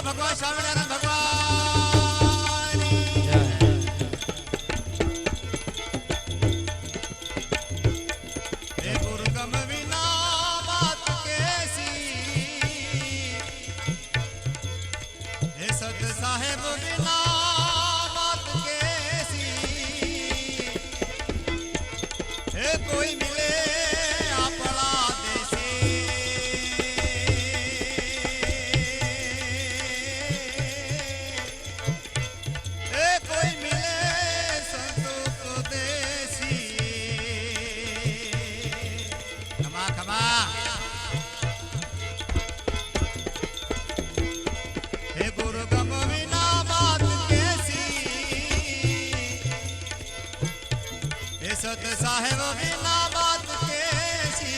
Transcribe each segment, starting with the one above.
ભગવાન સ્વામિનારાયણ ભગવાન सत साहेब बिना बात कैसी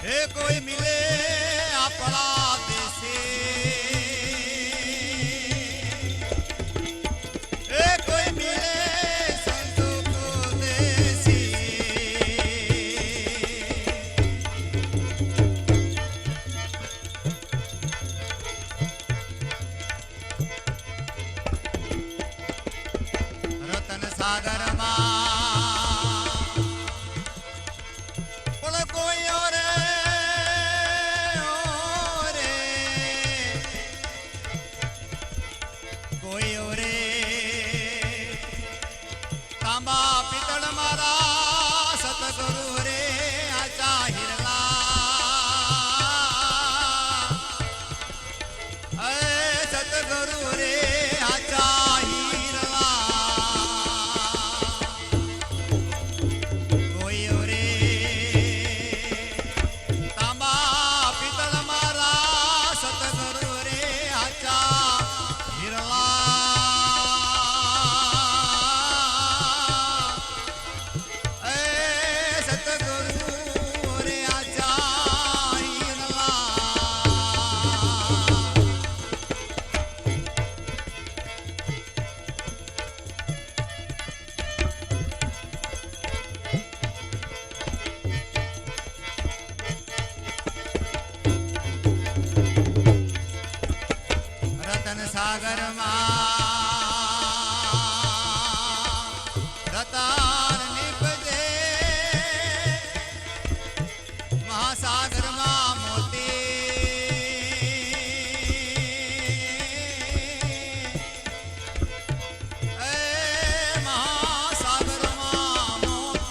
हे कोई मिले अपना देसे हे कोई मिले संतों को देसी रतन सागर सागर रतार निपजे महासागर मोती महासागर मोती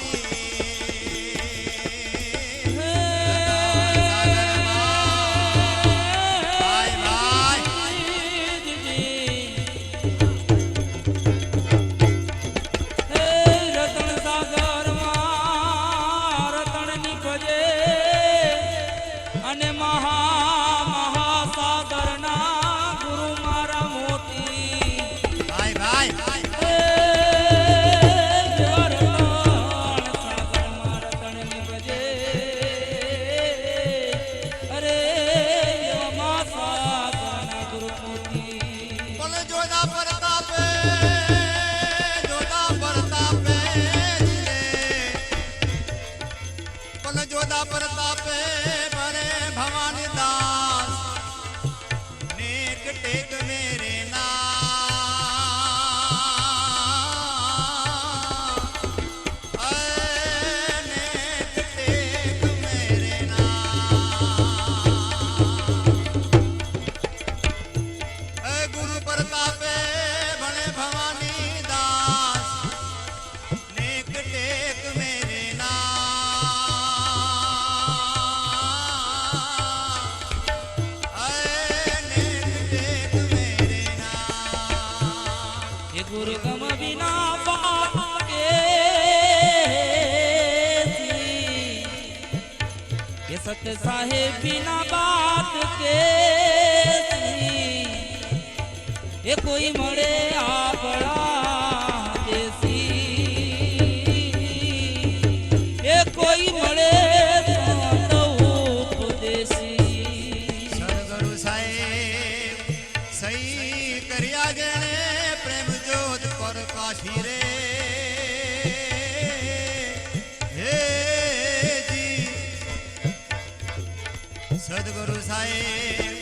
जोधा प्रतापे बने भवानी दास नेक टेक मेरे नेक टेक मेरे गुरु प्रतापे बने भवानी दास नेक टेक मेरे गुरु गम बिना बात के ये सत्य साहेब बिना बात के ये कोई मरे आपड़ा देसी ये कोई मरे तो उपदेसी सदगुरु साहेब सही करिया जेने प्रेम जोत पर काशी रे થાય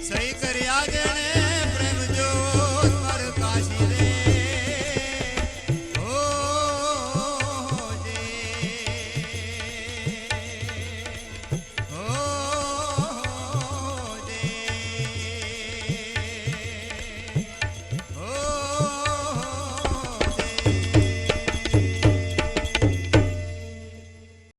સહી કર્યા જેણે